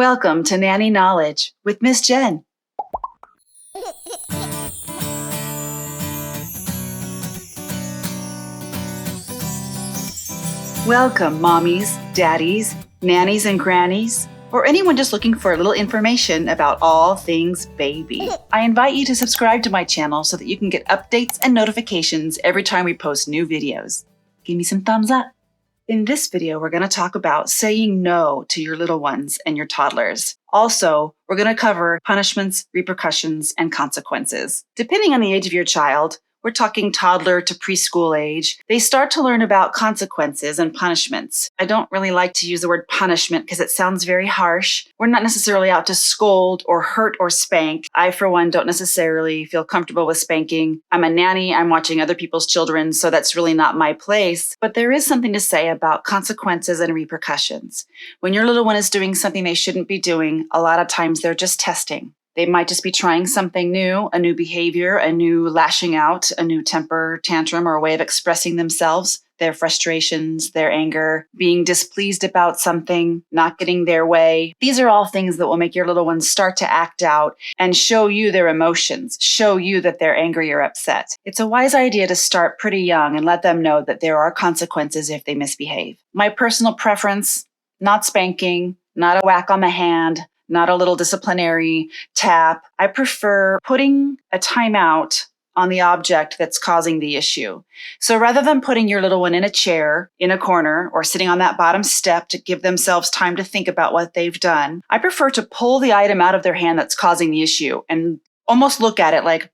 Welcome to Nanny Knowledge with Miss Jen. Welcome, mommies, daddies, nannies and grannies, or anyone just looking for a little information about all things baby. I invite you to subscribe to my channel so that you can get updates and notifications every time we post new videos. Give me some thumbs up. In this video, we're going to talk about saying no to your little ones and your toddlers. Also, we're going to cover punishments, repercussions, and consequences. Depending on the age of your child, we're talking toddler to preschool age, they start to learn about consequences and punishments. I don't really like to use the word punishment because it sounds very harsh. We're not necessarily out to scold or hurt or spank. I, for one, don't necessarily feel comfortable with spanking. I'm a nanny. I'm watching other people's children, so that's really not my place. But there is something to say about consequences and repercussions. When your little one is doing something they shouldn't be doing, a lot of times they're just testing. They might just be trying something new, a new behavior, a new lashing out, a new temper tantrum or a way of expressing themselves, their frustrations, their anger, being displeased about something, not getting their way. These are all things that will make your little ones start to act out and show you their emotions, show you that they're angry or upset. It's a wise idea to start pretty young and let them know that there are consequences if they misbehave. My personal preference, not spanking, not a whack on the hand, not a little disciplinary tap. I prefer putting a timeout on the object that's causing the issue. So rather than putting your little one in a chair, in a corner, or sitting on that bottom step to give themselves time to think about what they've done, I prefer to pull the item out of their hand that's causing the issue and almost look at it like,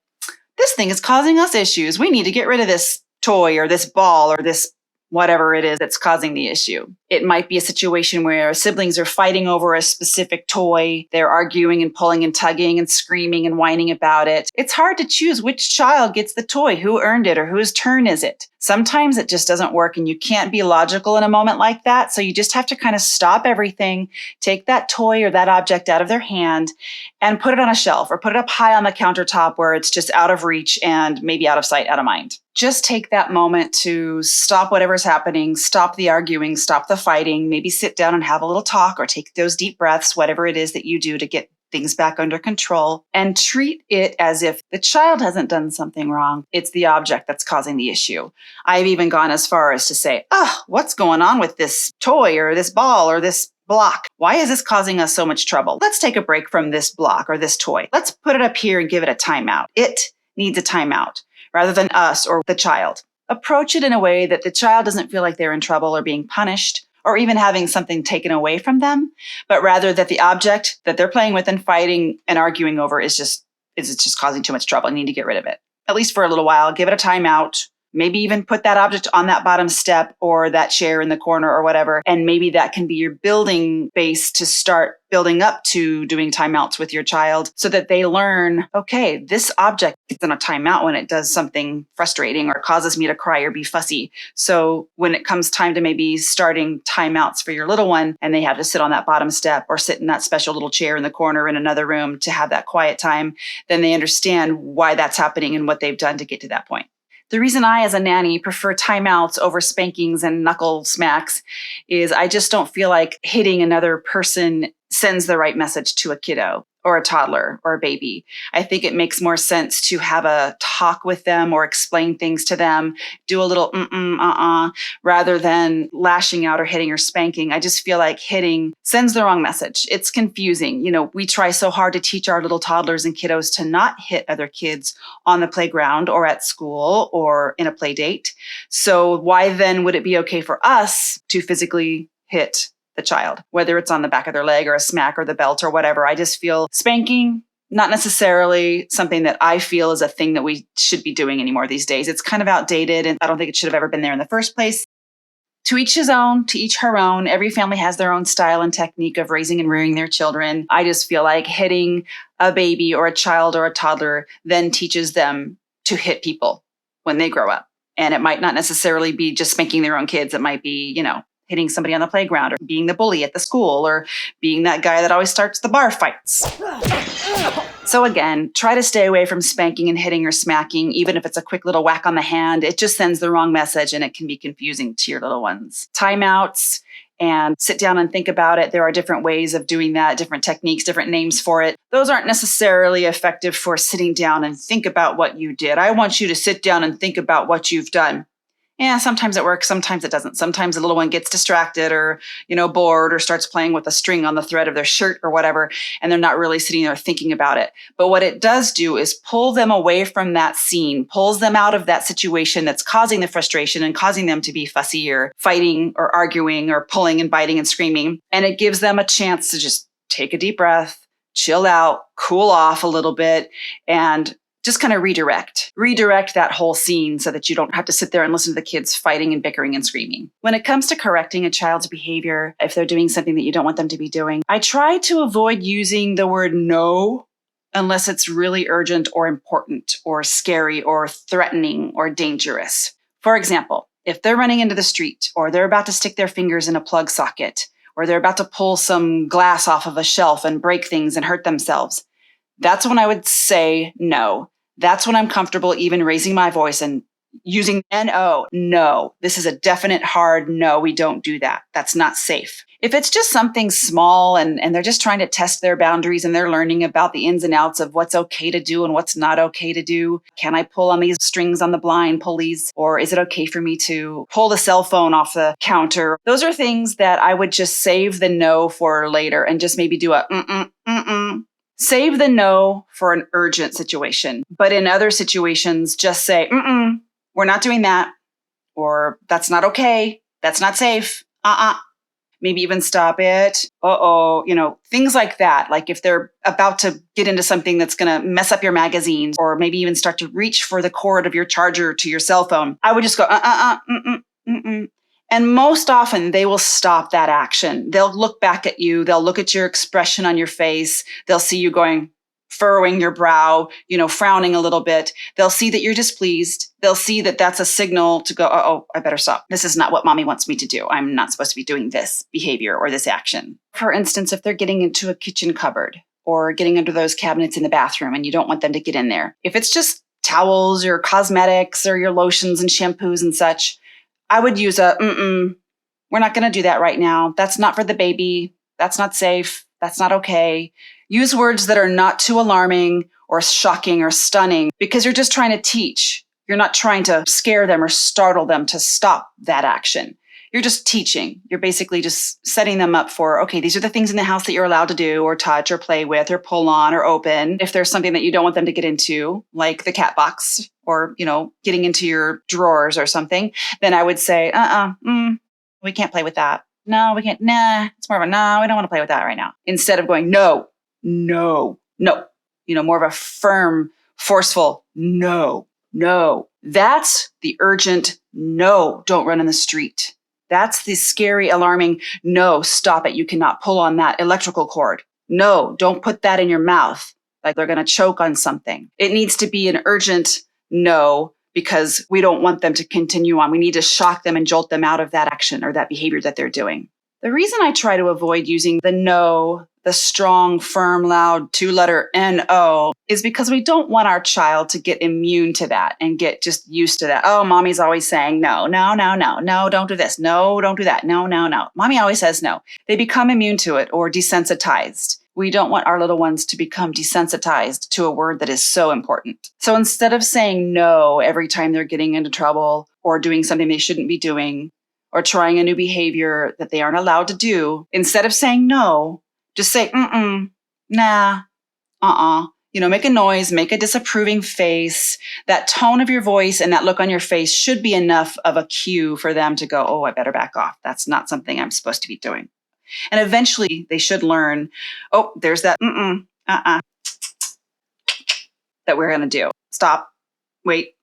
this thing is causing us issues. We need to get rid of this toy or this ball or this whatever it is that's causing the issue. It might be a situation where siblings are fighting over a specific toy. They're arguing and pulling and tugging and screaming and whining about it. It's hard to choose which child gets the toy, who earned it, or whose turn is it. Sometimes it just doesn't work and you can't be logical in a moment like that. So you just have to kind of stop everything, take that toy or that object out of their hand and put it on a shelf or put it up high on the countertop where it's just out of reach and maybe out of sight, out of mind. Just take that moment to stop whatever's happening, stop the arguing, stop the fighting, maybe sit down and have a little talk or take those deep breaths, whatever it is that you do to get things back under control, and treat it as if the child hasn't done something wrong. It's the object that's causing the issue. I've even gone as far as to say, what's going on with this toy or this ball or this block? Why is this causing us so much trouble? Let's take a break from this block or this toy. Let's put it up here and give it a timeout. It needs a timeout rather than us or the child. Approach it in a way that the child doesn't feel like they're in trouble or being punished or even having something taken away from them, but rather that the object that they're playing with and fighting and arguing over is just causing too much trouble and need to get rid of it. At least for a little while, give it a timeout. Maybe even put that object on that bottom step or that chair in the corner or whatever. And maybe that can be your building base to start building up to doing timeouts with your child so that they learn, okay, this object is in a timeout when it does something frustrating or causes me to cry or be fussy. So when it comes time to maybe starting timeouts for your little one and they have to sit on that bottom step or sit in that special little chair in the corner in another room to have that quiet time, then they understand why that's happening and what they've done to get to that point. The reason I, as a nanny, prefer timeouts over spankings and knuckle smacks is I just don't feel like hitting another person sends the right message to a kiddo or a toddler or a baby. I think it makes more sense to have a talk with them or explain things to them, do a little rather than lashing out or hitting or spanking. I just feel like hitting sends the wrong message. It's confusing. You know, we try so hard to teach our little toddlers and kiddos to not hit other kids on the playground or at school or in a play date. So why then would it be okay for us to physically hit the child, whether it's on the back of their leg or a smack or the belt or whatever? I just feel spanking, not necessarily something that I feel is a thing that we should be doing anymore these days. It's kind of outdated and I don't think it should have ever been there in the first place. To each his own, to each her own. Every family has their own style and technique of raising and rearing their children. I just feel like hitting a baby or a child or a toddler then teaches them to hit people when they grow up. And it might not necessarily be just spanking their own kids. It might be, hitting somebody on the playground or being the bully at the school or being that guy that always starts the bar fights. So again, try to stay away from spanking and hitting or smacking, even if it's a quick little whack on the hand. It just sends the wrong message and it can be confusing to your little ones. Timeouts and sit down and think about it. There are different ways of doing that, different techniques, different names for it. Those aren't necessarily effective for sitting down and think about what you did. I want you to sit down and think about what you've done. Yeah, sometimes it works, sometimes it doesn't. Sometimes the little one gets distracted or, bored or starts playing with a string on the thread of their shirt or whatever, and they're not really sitting there thinking about it. But what it does do is pull them away from that scene, pulls them out of that situation that's causing the frustration and causing them to be fussy or fighting or arguing or pulling and biting and screaming. And it gives them a chance to just take a deep breath, chill out, cool off a little bit, and just kind of redirect that whole scene so that you don't have to sit there and listen to the kids fighting and bickering and screaming. When it comes to correcting a child's behavior, if they're doing something that you don't want them to be doing, I try to avoid using the word no unless it's really urgent or important or scary or threatening or dangerous. For example, if they're running into the street or they're about to stick their fingers in a plug socket or they're about to pull some glass off of a shelf and break things and hurt themselves, that's when I would say no. That's when I'm comfortable even raising my voice and using N-O. No, this is a definite hard no, we don't do that. That's not safe. If it's just something small and they're just trying to test their boundaries and they're learning about the ins and outs of what's okay to do and what's not okay to do. Can I pull on these strings on the blind pulleys? Or is it okay for me to pull the cell phone off the counter? Those are things that I would just save the no for later and just maybe do a mm-mm. Save the no for an urgent situation. But in other situations, just say, we're not doing that. Or that's not okay. That's not safe. Maybe even stop it. Things like that. Like if they're about to get into something that's going to mess up your magazines or maybe even start to reach for the cord of your charger to your cell phone, I would just go, And most often they will stop that action. They'll look back at you. They'll look at your expression on your face. They'll see you going, furrowing your brow, frowning a little bit. They'll see that you're displeased. They'll see that that's a signal to go, I better stop. This is not what mommy wants me to do. I'm not supposed to be doing this behavior or this action. For instance, if they're getting into a kitchen cupboard or getting under those cabinets in the bathroom and you don't want them to get in there. If it's just towels or cosmetics or your lotions and shampoos and such, I would use we're not going to do that right now. That's not for the baby. That's not safe. That's not okay. Use words that are not too alarming or shocking or stunning because you're just trying to teach. You're not trying to scare them or startle them to stop that action. You're just teaching. You're basically just setting them up for, okay, these are the things in the house that you're allowed to do or touch or play with or pull on or open. If there's something that you don't want them to get into, like the cat box or, getting into your drawers or something, then I would say, we can't play with that. No, we can't. Nah, it's more of a, no, we don't want to play with that right now. Instead of going, no. More of a firm, forceful, no. That's the urgent, no, don't run in the street. That's the scary, alarming, no, stop it. You cannot pull on that electrical cord. No, don't put that in your mouth like they're going to choke on something. It needs to be an urgent no because we don't want them to continue on. We need to shock them and jolt them out of that action or that behavior that they're doing. The reason I try to avoid using the no, the strong, firm, loud two-letter N-O, is because we don't want our child to get immune to that and get just used to that. Oh, mommy's always saying no, don't do this. No, don't do that. No. Mommy always says no. They become immune to it or desensitized. We don't want our little ones to become desensitized to a word that is so important. So instead of saying no every time they're getting into trouble or doing something they shouldn't be doing, or trying a new behavior that they aren't allowed to do, instead of saying no, just say, nah, make a noise, make a disapproving face. That tone of your voice and that look on your face should be enough of a cue for them to go, oh, I better back off. That's not something I'm supposed to be doing. And eventually they should learn, oh, there's that that we're going to do. Stop. Wait,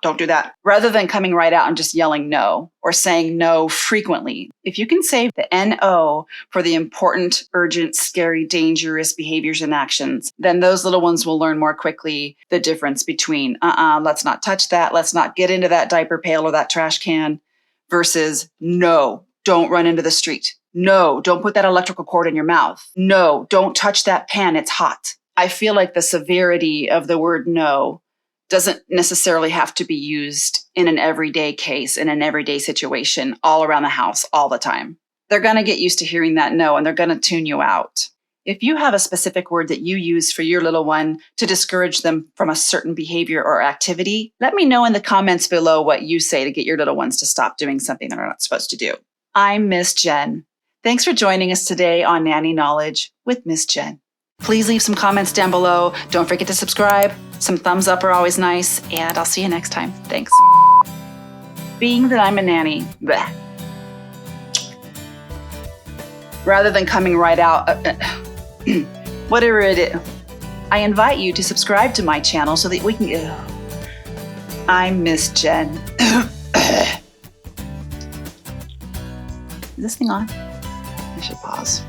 don't do that. Rather than coming right out and just yelling no or saying no frequently. If you can save the N-O for the important, urgent, scary, dangerous behaviors and actions, then those little ones will learn more quickly the difference between let's not touch that, let's not get into that diaper pail or that trash can, versus no, don't run into the street. No, don't put that electrical cord in your mouth. No, don't touch that pan, it's hot. I feel like the severity of the word no doesn't necessarily have to be used in an everyday case, in an everyday situation, all around the house, all the time. they're going to get used to hearing that no, and they're going to tune you out. If you have a specific word that you use for your little one to discourage them from a certain behavior or activity, let me know in the comments below what you say to get your little ones to stop doing something they're not supposed to do. I'm Miss Jen. Thanks for joining us today on Nanny Knowledge with Miss Jen. Please leave some comments down below. Don't forget to subscribe. Some thumbs up are always nice, and I'll see you next time. Thanks. Being that I'm a nanny, bleh. Rather than coming right out, whatever it is, I invite you to subscribe to my channel so that we can. I'm Miss Jen. Is this thing on? I should pause.